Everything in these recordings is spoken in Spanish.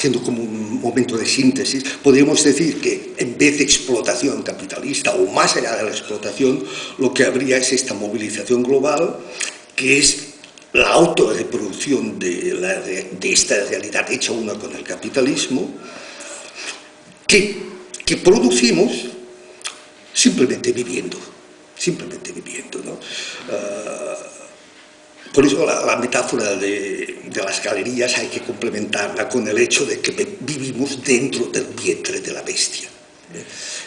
haciendo como un momento de síntesis, podríamos decir que en vez de explotación capitalista o más allá de la explotación, lo que habría es esta movilización global, que es la autorreproducción de esta realidad hecha una con el capitalismo, que producimos simplemente viviendo, ¿no? Por eso la metáfora de las galerías hay que complementarla con el hecho de que vivimos dentro del vientre de la bestia.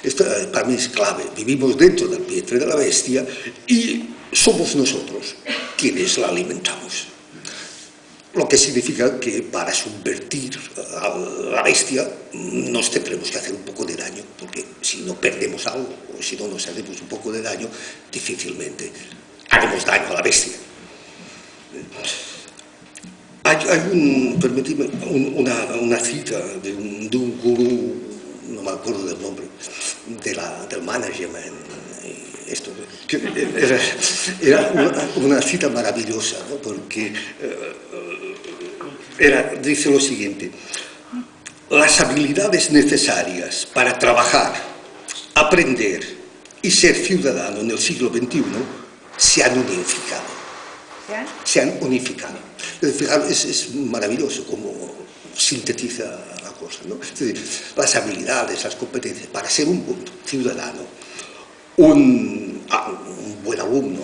Esto para mí es clave, vivimos dentro del vientre de la bestia y somos nosotros quienes la alimentamos. Lo que significa que para subvertir a la bestia nos tendremos que hacer un poco de daño, porque si no perdemos algo o si no nos hacemos un poco de daño, difícilmente haremos daño a la bestia. Permitidme, una cita de un gurú, no me acuerdo del nombre, del management. Esto era una cita maravillosa, ¿no? Porque dice lo siguiente: las habilidades necesarias para trabajar, aprender y ser ciudadano en el siglo XXI se han unificado. Se han unificado. Es maravilloso como sintetiza la cosa, ¿no? Es decir, las habilidades, las competencias para ser un buen ciudadano, un buen alumno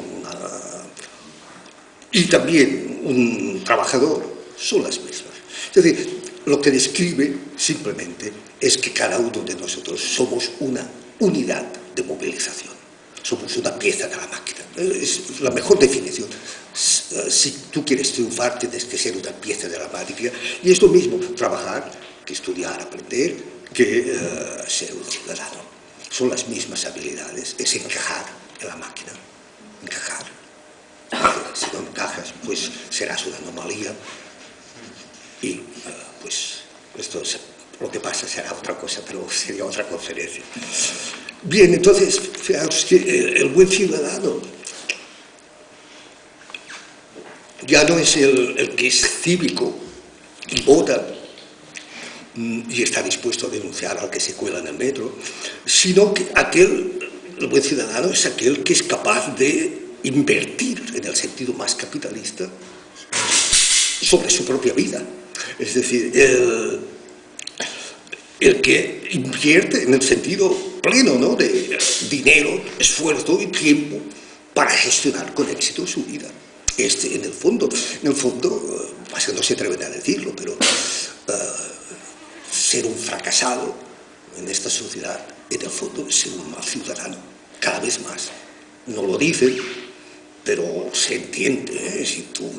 y también un trabajador son las mismas. Es decir, lo que describe simplemente es que cada uno de nosotros somos una unidad de movilización, somos una pieza de la máquina. Es la mejor definición. Si tú quieres triunfar, tienes que ser una pieza de la máquina, y es lo mismo trabajar que estudiar, aprender, que ser un ciudadano. Son las mismas habilidades, es encajar en la máquina, encajar. Si no encajas, pues serás una anomalía y pues esto es lo que pasa, será otra cosa, pero sería otra conferencia. Bien, entonces, fijaos que el buen ciudadano ya no es el que es cívico y vota y está dispuesto a denunciar al que se cuela en el metro, sino que el buen ciudadano es aquel que es capaz de invertir, en el sentido más capitalista, sobre su propia vida. Es decir, el que invierte en el sentido pleno, ¿no?, de dinero, esfuerzo y tiempo para gestionar con éxito su vida. En el fondo, es que no se atreven a decirlo, pero ser un fracasado en esta sociedad, en el fondo, es ser un mal ciudadano, cada vez más. No lo dicen, pero se entiende, ¿eh? Si tú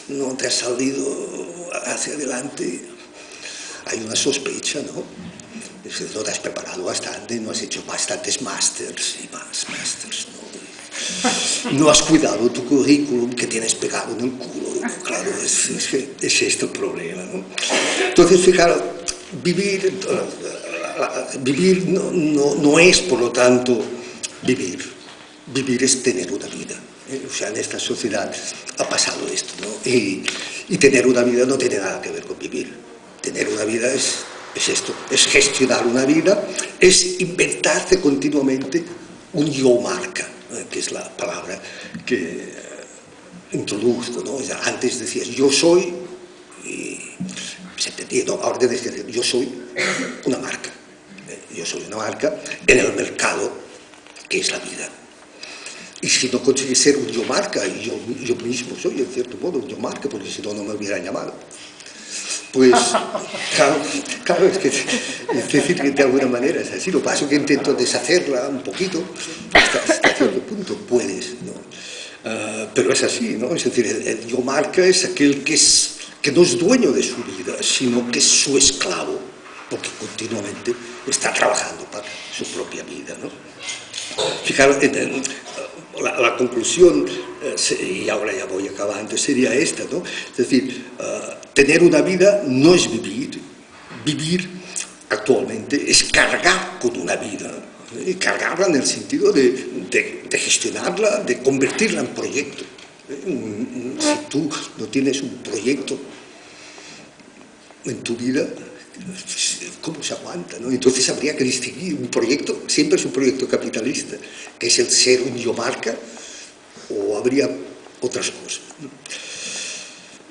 no te has salido hacia adelante, hay una sospecha, ¿no? No te has preparado bastante, no has hecho bastantes másters y más másters, ¿no? No has cuidado tu currículum que tienes pegado en el culo. Claro, es este el problema, ¿no? Entonces, fijaros, vivir no es, por lo tanto, vivir. Vivir es tener una vida. O sea, en esta sociedad ha pasado esto, ¿no? Y tener una vida no tiene nada que ver con vivir. Tener una vida es esto, es gestionar una vida, es inventarse continuamente un yo marca, que es la palabra que introduzco, ¿no? O sea, antes decías yo soy, y se entendía, ¿no? Ahora tienes que decir yo soy una marca. Yo soy una marca en el mercado que es la vida. Y si no consigues ser un yo marca, y yo mismo soy, en cierto modo, un yo marca, porque si no, no me hubieran llamado. Pues, claro, es decir, que de alguna manera es así. Lo que pasa es que intento deshacerla un poquito, hasta cierto punto puedes, ¿no? Pero es así, ¿no? Es decir, el yo marca es aquel que no es dueño de su vida, sino que es su esclavo, porque continuamente está trabajando para su propia vida, ¿no? Fijaros, la conclusión, y ahora ya voy acabando, sería esta, ¿no? Es decir, tener una vida no es vivir. Vivir actualmente es cargar con una vida, y cargarla en el sentido de gestionarla, de convertirla en proyecto. Si tú no tienes un proyecto, en tu vida, ¿cómo se aguanta, ¿no? Entonces habría que distinguir un proyecto, siempre es un proyecto capitalista, que es el ser un yo marca, o habría otras cosas.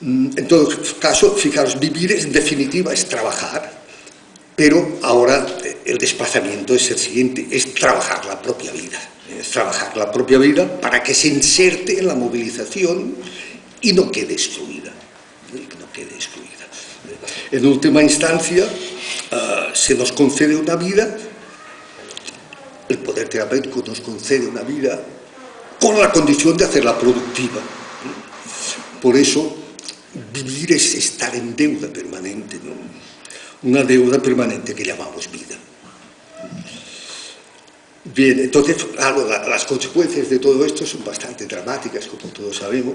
En todo caso, fijaros, vivir en definitiva es trabajar, pero ahora el desplazamiento es el siguiente, es trabajar la propia vida. Es trabajar la propia vida para que se inserte en la movilización y no quede excluida. En última instancia, se nos concede una vida, el poder terapéutico nos concede una vida con la condición de hacerla productiva. Por eso, vivir es estar en deuda permanente, ¿no? Una deuda permanente que llamamos vida. Bien, entonces, claro, las consecuencias de todo esto son bastante dramáticas, como todos sabemos,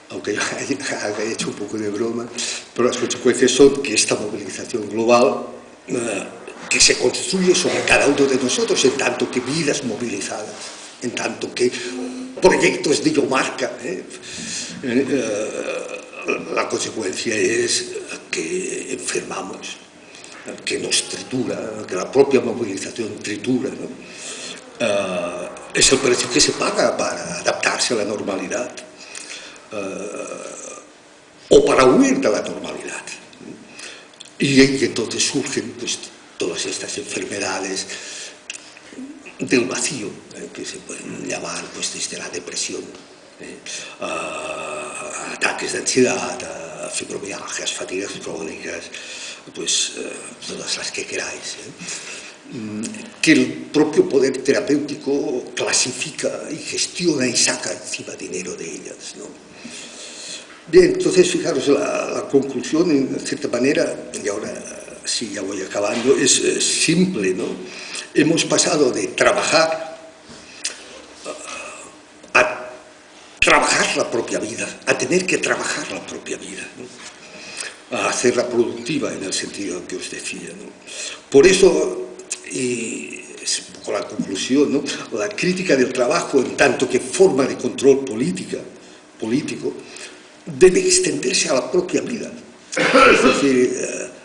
aunque yo haya hecho un poco de broma, pero las consecuencias son que esta movilización global, que se construye sobre cada uno de nosotros, en tanto que vidas movilizadas, en tanto que proyectos de yo marca, la consecuencia es que enfermamos, que nos tritura, que la propia movilización tritura, ¿no? Es el precio que se paga para adaptarse a la normalidad, o para huir de la normalidad. Y entonces surgen pues, todas estas enfermedades del vacío, que se pueden llamar pues, desde la depresión, ataques de ansiedad, fibromialgias, fatigas crónicas, pues todas las que queráis, que el propio poder terapéutico clasifica y gestiona y saca encima dinero de ellas, ¿no? Bien, entonces fijaros, la conclusión en cierta manera, y ahora sí ya voy acabando, es simple, ¿no? Hemos pasado de trabajar a trabajar la propia vida, a tener que trabajar la propia vida, ¿no? A hacerla productiva en el sentido que os decía, ¿no? Por eso, y es un poco la conclusión, ¿no? La crítica del trabajo en tanto que forma de control político debe extenderse a la propia vida, es decir,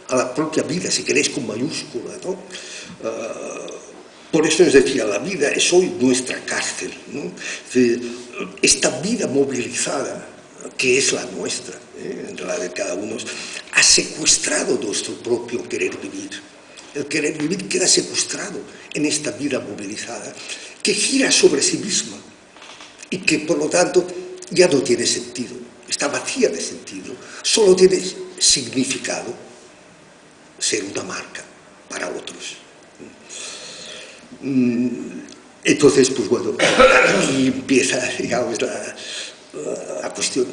a la propia vida, si queréis con mayúscula, ¿no? Por eso os decía, la vida es hoy nuestra cárcel, ¿no? Es decir, esta vida movilizada, que es la nuestra, la de cada uno, ha secuestrado nuestro propio querer vivir. El querer vivir queda secuestrado en esta vida movilizada, que gira sobre sí misma y que, por lo tanto, ya no tiene sentido, está vacía de sentido, solo tiene significado ser una marca para otros. Entonces, pues bueno, aquí empieza, digamos, la cuestión,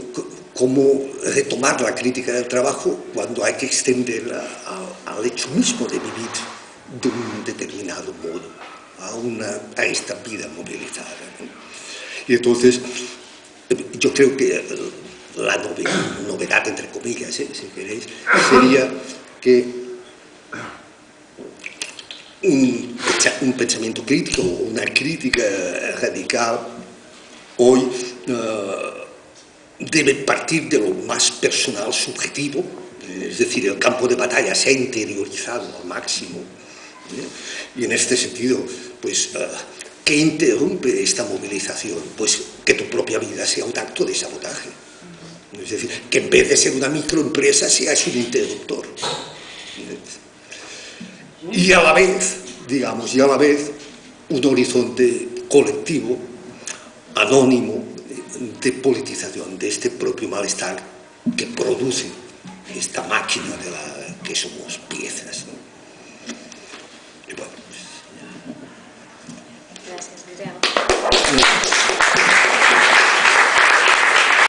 cómo retomar la crítica del trabajo cuando hay que extenderla al hecho mismo de vivir de un determinado modo, a esta vida movilizada, ¿no? Y entonces, yo creo que la novedad, entre comillas, si queréis, sería que un pensamiento crítico, una crítica radical, hoy debe partir de lo más personal, subjetivo, es decir, el campo de batalla se ha interiorizado al máximo, y en este sentido, pues, ¿qué interrumpe esta movilización? Pues que tu propia vida sea un acto de sabotaje, es decir, que en vez de ser una microempresa seas un interruptor. Y a la vez, digamos, un horizonte colectivo, anónimo, de politización de este propio malestar que produce esta máquina de la que somos piezas, ¿no? Y bueno, pues... Gracias, Adrián.